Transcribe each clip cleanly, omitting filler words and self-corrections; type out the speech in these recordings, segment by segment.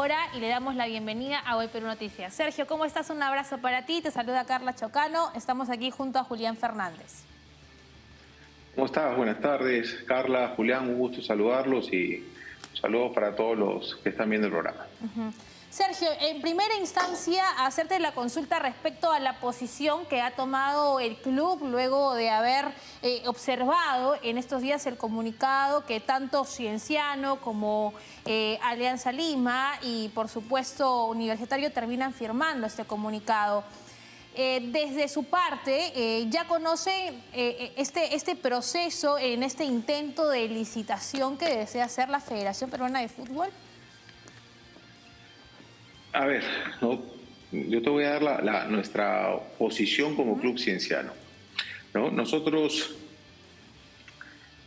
hora y le damos la bienvenida a Hoy Perú Noticias. Sergio, ¿cómo estás? Un abrazo para ti. Te saluda Carla Chocano. Estamos aquí junto a Julián Fernández. ¿Cómo estás? Buenas tardes, Carla, Julián, un gusto saludarlos y saludos para todos los que están viendo el programa. Sergio, en primera instancia, hacerte la consulta respecto a la posición que ha tomado el club luego de haber observado en estos días el comunicado que tanto Cienciano como Alianza Lima y, por supuesto, Universitario terminan firmando este comunicado. Desde su parte, ¿ya conocen este proceso en este intento de licitación que desea hacer la Federación Peruana de Fútbol? A ver, ¿no? Yo te voy a dar nuestra posición como Club Cienciano, ¿no? Nosotros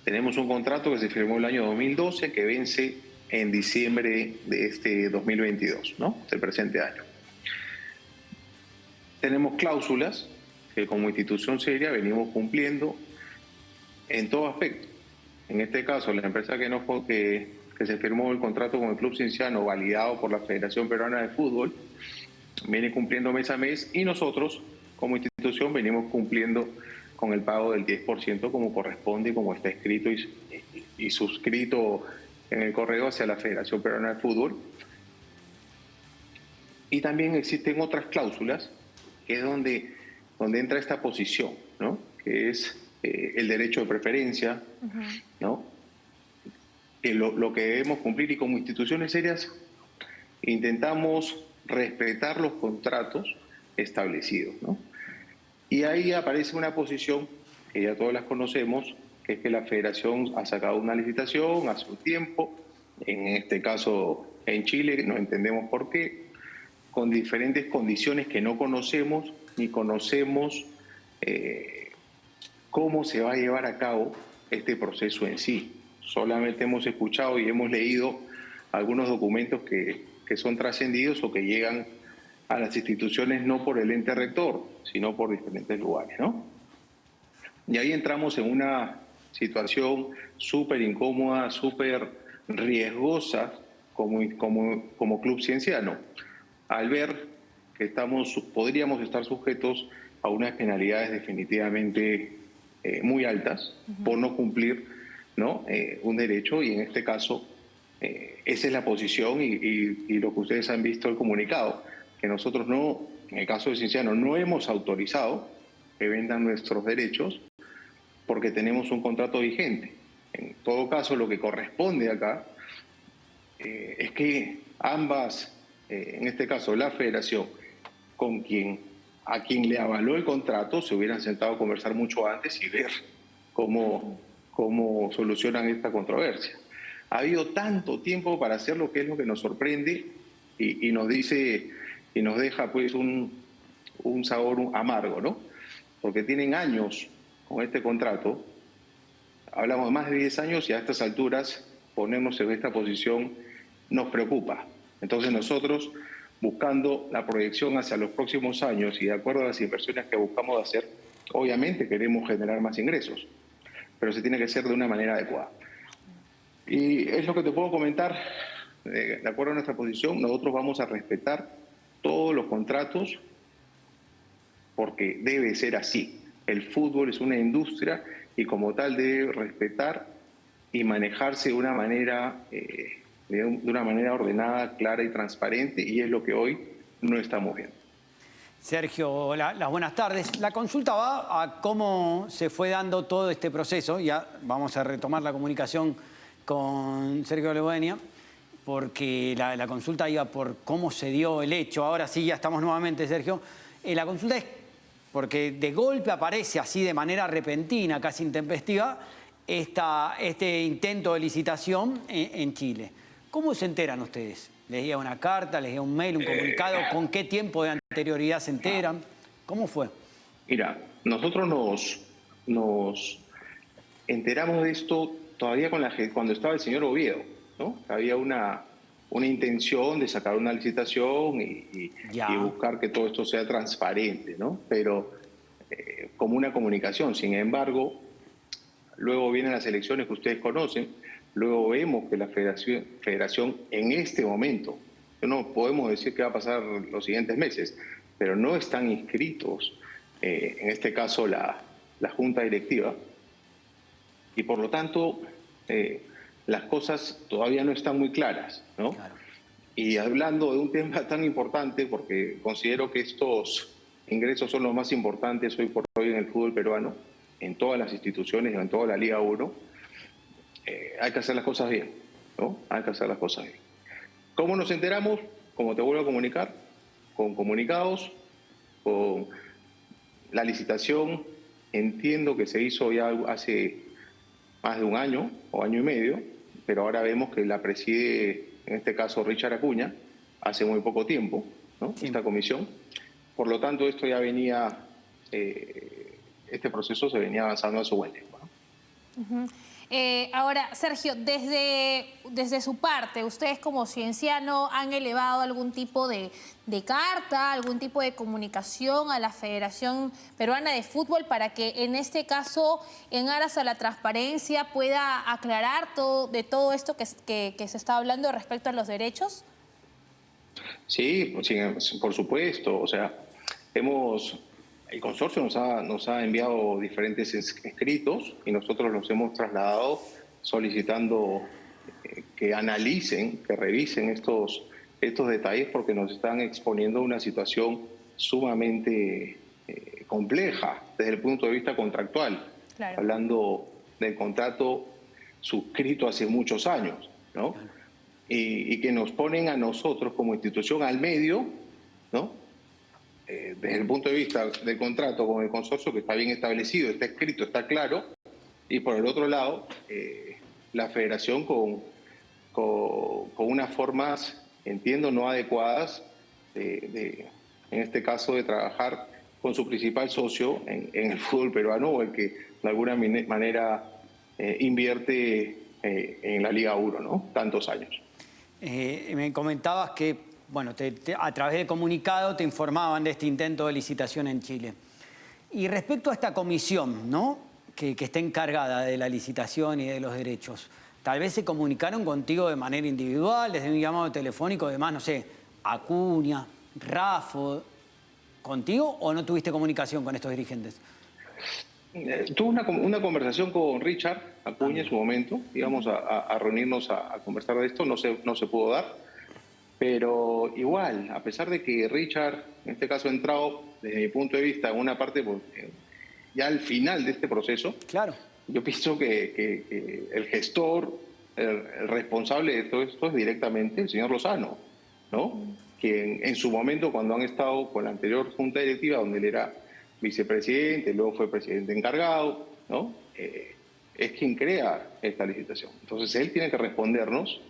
tenemos un contrato que se firmó el año 2012 que vence en diciembre de este 2022, ¿no? Del presente año. Tenemos cláusulas que como institución seria venimos cumpliendo en todo aspecto. En este caso, la empresa que se firmó el contrato con el Club Cienciano, validado por la Federación Peruana de Fútbol, viene cumpliendo mes a mes y nosotros, como institución, venimos cumpliendo con el pago del 10% como corresponde y como está escrito y suscrito en el correo hacia la Federación Peruana de Fútbol. Y también existen otras cláusulas, que es donde entra esta posición, ¿no? Que es el derecho de preferencia, ¿no? Que lo que debemos cumplir y como instituciones serias intentamos respetar los contratos establecidos, ¿no? Y ahí aparece una posición que ya todas las conocemos, que es que la Federación ha sacado una licitación hace un tiempo, en este caso en Chile, no entendemos por qué, con diferentes condiciones que no conocemos, ni conocemos cómo se va a llevar a cabo este proceso en sí. Solamente hemos escuchado y hemos leído algunos documentos que son trascendidos o que llegan a las instituciones no por el ente rector, sino por diferentes lugares, ¿no? Y ahí entramos en una situación súper incómoda, súper riesgosa como Club Cienciano, al ver que podríamos estar sujetos a unas penalidades definitivamente muy altas por no cumplir, ¿no? Un derecho, y en este caso esa es la posición y lo que ustedes han visto el comunicado, que nosotros no, en el caso de Cienciano, no hemos autorizado que vendan nuestros derechos porque tenemos un contrato vigente. En todo caso, lo que corresponde acá es que ambas, en este caso la Federación, a quien le avaló el contrato, se hubieran sentado a conversar mucho antes y ver cómo solucionan esta controversia. Ha habido tanto tiempo para hacer lo que es lo que nos sorprende y nos dice y nos deja pues un sabor amargo, ¿no? Porque tienen años con este contrato, hablamos de más de 10 años y a estas alturas ponernos en esta posición nos preocupa. Entonces nosotros, buscando la proyección hacia los próximos años y de acuerdo a las inversiones que buscamos hacer, obviamente queremos generar más ingresos, pero se tiene que hacer de una manera adecuada. Y es lo que te puedo comentar, de acuerdo a nuestra posición, nosotros vamos a respetar todos los contratos porque debe ser así. El fútbol es una industria y como tal debe respetar y manejarse de una manera ordenada, clara y transparente, y es lo que hoy no estamos viendo. Sergio, las buenas tardes. La consulta va a cómo se fue dando todo este proceso. Ya vamos a retomar la comunicación con Sergio Lebuenia, porque la consulta iba por cómo se dio el hecho. Ahora sí, ya estamos nuevamente, Sergio. La consulta es porque de golpe aparece así de manera repentina, casi intempestiva, este intento de licitación en Chile. ¿Cómo se enteran ustedes? ¿Les llega una carta, les llega un mail, un comunicado? ¿Con qué tiempo de anterioridad se enteran? ¿Cómo fue? Mira, nosotros nos enteramos de esto todavía cuando estaba el señor Oviedo, ¿no? Había una intención de sacar una licitación y buscar que todo esto sea transparente, ¿no? Pero como una comunicación. Sin embargo, luego vienen las elecciones que ustedes conocen, luego vemos que la federación en este momento no podemos decir qué va a pasar los siguientes meses, pero no están inscritos, en este caso la Junta Directiva, y por lo tanto las cosas todavía no están muy claras, ¿no? Claro. Y hablando de un tema tan importante, porque considero que estos ingresos son los más importantes hoy por hoy en el fútbol peruano, en todas las instituciones, en toda la Liga 1, hay que hacer las cosas bien, ¿no? Hay que hacer las cosas bien. ¿Cómo nos enteramos? Como te vuelvo a comunicar, con comunicados, con la licitación. Entiendo que se hizo ya hace más de un año o año y medio, pero ahora vemos que la preside, en este caso, Richard Acuña, hace muy poco tiempo, ¿no? Sí. Esta comisión. Por lo tanto, esto ya venía, este proceso se venía avanzando a su buen tiempo, ¿no? Ahora, Sergio, desde su parte, ustedes como cienciano han elevado algún tipo de carta, algún tipo de comunicación a la Federación Peruana de Fútbol para que en este caso, en aras a la transparencia, pueda aclarar de todo esto que se está hablando respecto a los derechos. Sí, por supuesto. O sea, el consorcio nos ha enviado diferentes escritos y nosotros los hemos trasladado solicitando que analicen, que revisen estos detalles, porque nos están exponiendo a una situación sumamente compleja desde el punto de vista contractual. Claro. Hablando del contrato suscrito hace muchos años, ¿no? Claro. Y que nos ponen a nosotros como institución al medio, ¿no? Desde el punto de vista del contrato con el consorcio, que está bien establecido, está escrito, está claro, y por el otro lado, la federación con unas formas, entiendo, no adecuadas, en este caso de trabajar con su principal socio en el fútbol peruano, o el que de alguna manera invierte en la Liga 1, ¿no? Tantos años. Me comentabas que, bueno, a través de comunicado te informaban de este intento de licitación en Chile. Y respecto a esta comisión, ¿no?, que está encargada de la licitación y de los derechos, tal vez se comunicaron contigo de manera individual, desde un llamado telefónico, además, no sé, Acuña, Rafo, ¿contigo o no tuviste comunicación con estos dirigentes? Tuve una conversación con Richard Acuña en su momento, íbamos a reunirnos a conversar de esto, no se pudo dar, pero igual, a pesar de que Richard, en este caso, ha entrado, desde mi punto de vista, en una parte ya al final de este proceso, Claro. yo pienso que el gestor, el responsable de todo esto es directamente el señor Lozano, ¿no? Que en su momento, cuando han estado con la anterior junta directiva, donde él era vicepresidente, luego fue presidente encargado, ¿no? Es quien crea esta licitación. Entonces él tiene que respondernos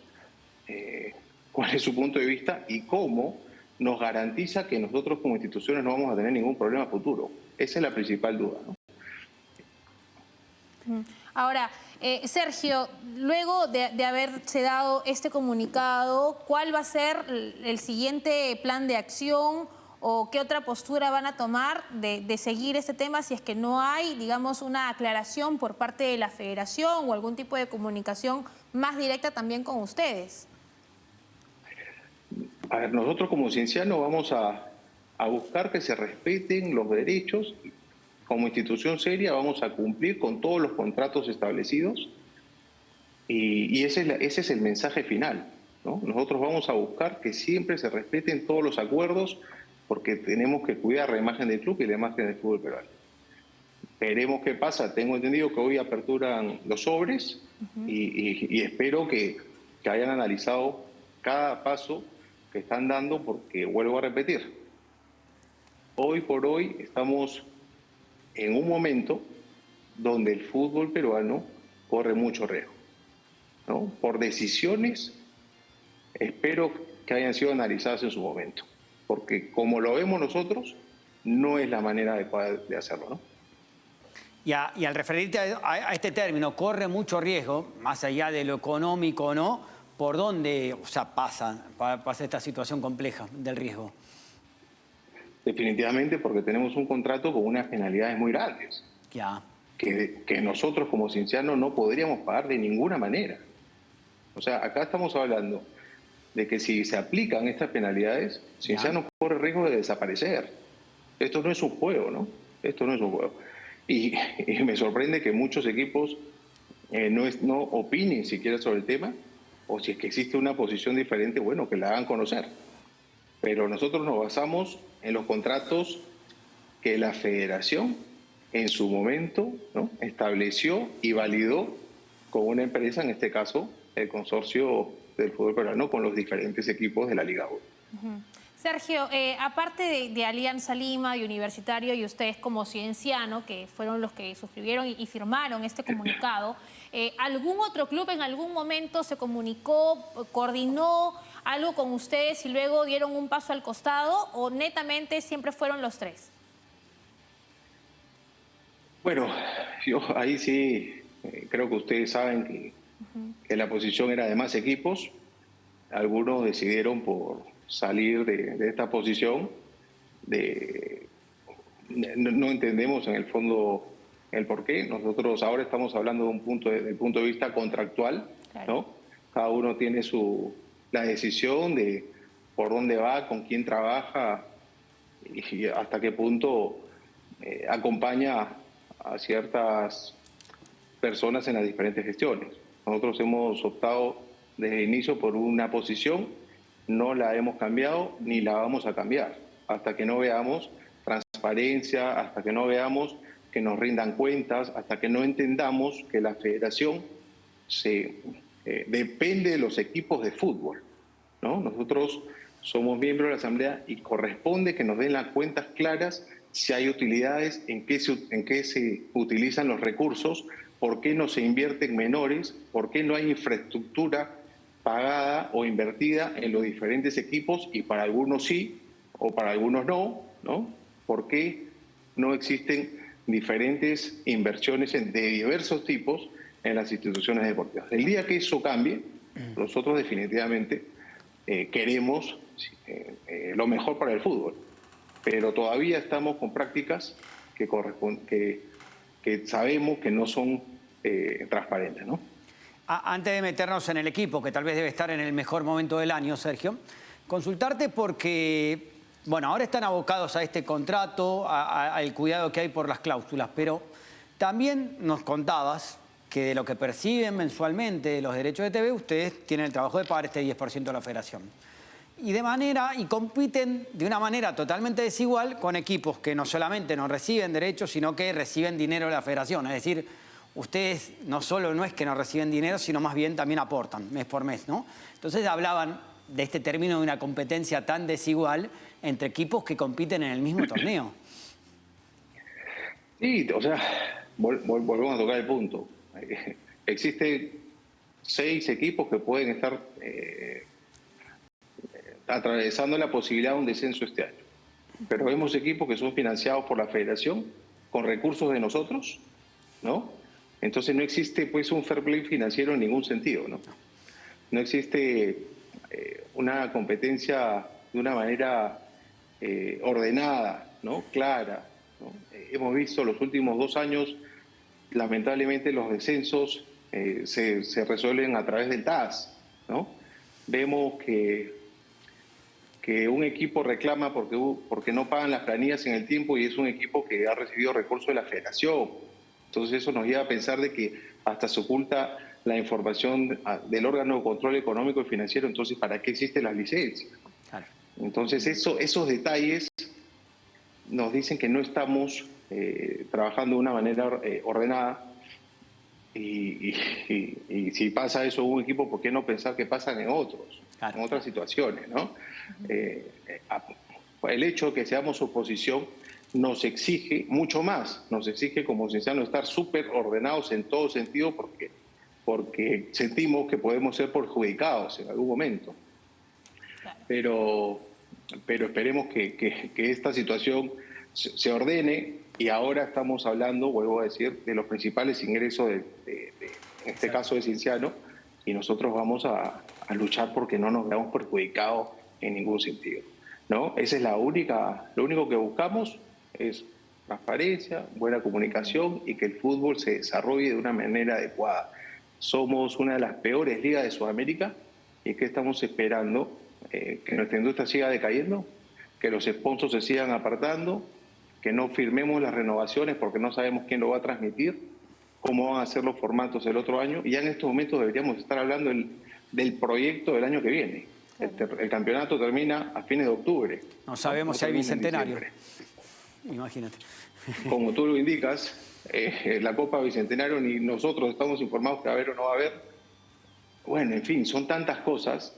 cuál es su punto de vista y cómo nos garantiza que nosotros como instituciones no vamos a tener ningún problema futuro. Esa es la principal duda, ¿no? Ahora, Sergio, luego de haberse dado este comunicado, ¿cuál va a ser el siguiente plan de acción o qué otra postura van a tomar de seguir este tema si es que no hay, digamos, una aclaración por parte de la Federación o algún tipo de comunicación más directa también con ustedes? A ver, nosotros como ciencianos vamos a buscar que se respeten los derechos. Como institución seria vamos a cumplir con todos los contratos establecidos y ese es el mensaje final, ¿no? Nosotros vamos a buscar que siempre se respeten todos los acuerdos, porque tenemos que cuidar la imagen del club y la imagen del fútbol peruano. Veremos qué pasa. Tengo entendido que hoy aperturan los sobres y espero que hayan analizado cada paso que están dando, porque vuelvo a repetir, hoy por hoy estamos en un momento donde el fútbol peruano corre mucho riesgo, ¿no? Por decisiones, espero que hayan sido analizadas en su momento, porque como lo vemos nosotros, no es la manera adecuada de hacerlo, ¿no? Y al referirte a este término, corre mucho riesgo, más allá de lo económico, ¿no? ¿Por dónde, o sea, pasa esta situación compleja del riesgo? Definitivamente porque tenemos un contrato con unas penalidades muy grandes. Ya. Que nosotros como ciencianos no podríamos pagar de ninguna manera. O sea, acá estamos hablando de que si se aplican estas penalidades, Cienciano corre riesgo de desaparecer. Esto no es un juego, ¿no? Esto no es un juego. Y me sorprende que muchos equipos no opinen siquiera sobre el tema, o si es que existe una posición diferente, bueno, que la hagan conocer. Pero nosotros nos basamos en los contratos que la Federación en su momento, ¿no?, estableció y validó con una empresa, en este caso el consorcio del fútbol peruano, con los diferentes equipos de la Liga 1. Sergio, aparte de Alianza Lima, de Universitario y ustedes como Cienciano, que fueron los que suscribieron y firmaron este comunicado, ¿algún otro club en algún momento se comunicó, coordinó algo con ustedes y luego dieron un paso al costado, o netamente siempre fueron los tres? Bueno, yo ahí sí creo que ustedes saben que la posición era de más equipos. Algunos decidieron por salir de esta posición. No entendemos en el fondo el por qué. Nosotros ahora estamos hablando del punto de vista contractual, Claro. ¿no? Cada uno tiene la decisión de por dónde va, con quién trabaja y hasta qué punto acompaña a ciertas personas en las diferentes gestiones. Nosotros hemos optado desde el inicio por una posición, no la hemos cambiado ni la vamos a cambiar hasta que no veamos transparencia, hasta que no veamos que nos rindan cuentas, hasta que no entendamos que la federación depende de los equipos de fútbol, ¿no? Nosotros somos miembros de la Asamblea y corresponde que nos den las cuentas claras si hay utilidades, en qué se utilizan los recursos, por qué no se invierten menores, por qué no hay infraestructura pagada o invertida en los diferentes equipos y para algunos sí o para algunos no, ¿no? ¿Por qué no existen diferentes inversiones de diversos tipos en las instituciones deportivas? El día que eso cambie, nosotros definitivamente queremos lo mejor para el fútbol, pero todavía estamos con prácticas que sabemos que no son transparentes, ¿no? Antes de meternos en el equipo, que tal vez debe estar en el mejor momento del año, Sergio, consultarte porque, bueno, ahora están abocados a este contrato, al cuidado que hay por las cláusulas, pero también nos contabas que de lo que perciben mensualmente de los derechos de TV, ustedes tienen el trabajo de pagar este 10% a la federación. Y compiten de una manera totalmente desigual con equipos que no solamente no reciben derechos, sino que reciben dinero de la federación. Es decir, ustedes no es que no reciben dinero, sino más bien también aportan mes por mes, ¿no? Entonces hablaban de este término de una competencia tan desigual entre equipos que compiten en el mismo torneo. Sí, o sea, volvemos a tocar el punto. Existen 6 equipos que pueden estar atravesando la posibilidad de un descenso este año. Pero vemos equipos que son financiados por la federación con recursos de nosotros, ¿no? Entonces no existe pues un fair play financiero en ningún sentido, ¿no? No existe una competencia de una manera ordenada, ¿no? Clara, ¿no? Hemos visto los últimos 2 años, lamentablemente los descensos se resuelven a través del TAS, ¿no? Vemos que un equipo reclama porque no pagan las planillas en el tiempo y es un equipo que ha recibido recursos de la federación. Entonces eso nos lleva a pensar de que hasta se oculta la información del órgano de control económico y financiero. Entonces, ¿para qué existen las licencias? Claro. Entonces esos detalles nos dicen que no estamos trabajando de una manera ordenada. Y si pasa eso en un equipo, ¿por qué no pensar que pasan en otros? Claro. En otras situaciones, ¿no? El hecho de que seamos oposición nos exige mucho más, nos exige como Cienciano estar súper ordenados en todo sentido porque sentimos que podemos ser perjudicados en algún momento. Pero esperemos que esta situación se ordene y ahora estamos hablando, vuelvo a decir, de los principales ingresos en este caso de Cienciano, y nosotros vamos a luchar porque no nos veamos perjudicados en ningún sentido, ¿no? Esa es lo único que buscamos es transparencia, buena comunicación y que el fútbol se desarrolle de una manera adecuada. Somos una de las peores ligas de Sudamérica ¿Y qué estamos esperando? ¿Que nuestra industria siga decayendo? ¿Que los sponsors se sigan apartando? ¿Que no firmemos las renovaciones porque no sabemos quién lo va a transmitir? ¿Cómo van a ser los formatos el otro año? Y ya en estos momentos deberíamos estar hablando del proyecto del año que viene. El campeonato termina a fines de octubre. No sabemos si hay bicentenario. Imagínate. Como tú lo indicas, la Copa Bicentenario ni nosotros estamos informados que va a haber o no va a haber. Bueno, en fin, son tantas cosas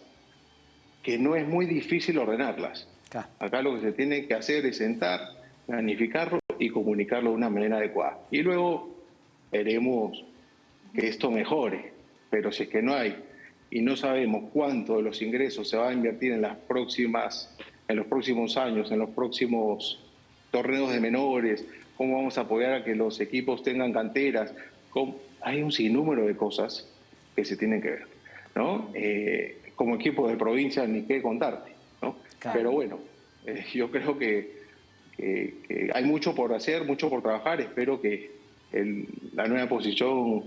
que no es muy difícil ordenarlas. Claro. Acá lo que se tiene que hacer es sentar, planificarlo y comunicarlo de una manera adecuada. Y luego veremos que esto mejore. Pero si es que no hay y no sabemos cuánto de los ingresos se va a invertir en los próximos años, en los próximos torneos de menores, cómo vamos a apoyar a que los equipos tengan canteras, hay un sinnúmero de cosas que se tienen que ver, ¿no? Como equipo de provincia ni qué contarte, ¿no? Claro. Pero bueno, yo creo que hay mucho por hacer, mucho por trabajar. Espero que la nueva posición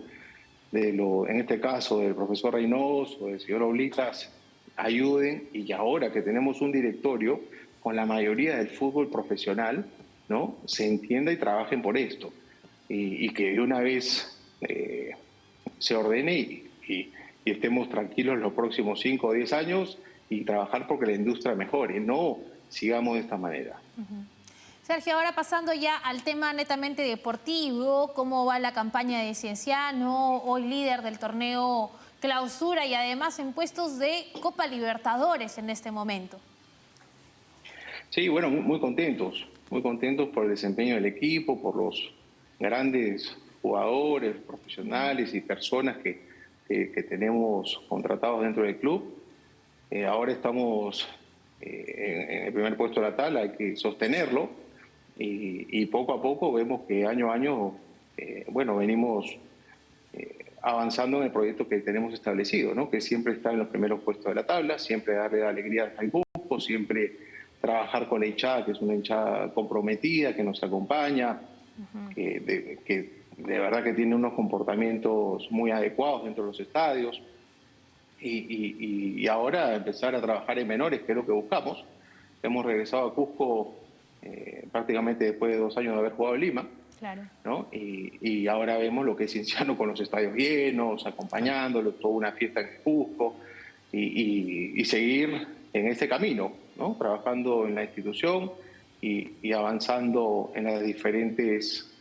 en este caso del profesor Reynoso, del señor Oblitas, ayuden, y ahora que tenemos un directorio con la mayoría del fútbol profesional, ¿no?, se entienda y trabajen por esto, y que de una vez se ordene y estemos tranquilos los próximos 5 o 10 años y trabajar porque la industria mejore, no sigamos de esta manera. Sergio, ahora pasando ya al tema netamente deportivo, ¿cómo va la campaña de Cienciano, hoy líder del torneo Clausura y además en puestos de Copa Libertadores en este momento? Sí, bueno, muy contentos por el desempeño del equipo, por los grandes jugadores, profesionales y personas que tenemos contratados dentro del club. Ahora estamos en el primer puesto de la tabla, hay que sostenerlo. Y poco a poco vemos que año a año, venimos avanzando en el proyecto que tenemos establecido, ¿no? Que siempre está en los primeros puestos de la tabla, siempre darle alegría al grupo, siempre trabajar con la hinchada, que es una hinchada comprometida, que nos acompaña, que de verdad que tiene unos comportamientos muy adecuados dentro de los estadios. Y ahora empezar a trabajar en menores, que es lo que buscamos. Hemos regresado a Cusco prácticamente después de 2 años de haber jugado en Lima. Claro. ¿No? Y ahora vemos lo que es Cienciano con los estadios llenos, acompañándolo, toda una fiesta en Cusco, y seguir en este camino, ¿no? Trabajando en la institución y avanzando en las diferentes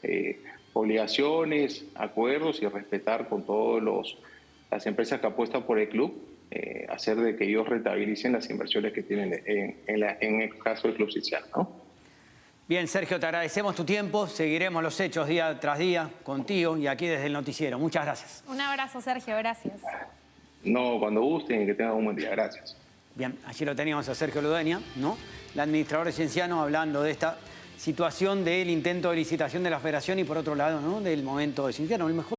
obligaciones, acuerdos, y respetar con todas las empresas que apuestan por el club, hacer de que ellos rentabilicen las inversiones que tienen en el caso del Club Cienciano, ¿no? Bien, Sergio, te agradecemos tu tiempo. Seguiremos los hechos día tras día contigo y aquí desde el noticiero. Muchas gracias. Un abrazo, Sergio. Gracias. No, cuando gusten y que tengan un buen día. Gracias. Bien, allí lo teníamos a Sergio Ludueña, ¿no? El administrador de Cienciano, hablando de esta situación del intento de licitación de la federación y por otro lado, ¿no?, del momento de Cienciano, el mejor.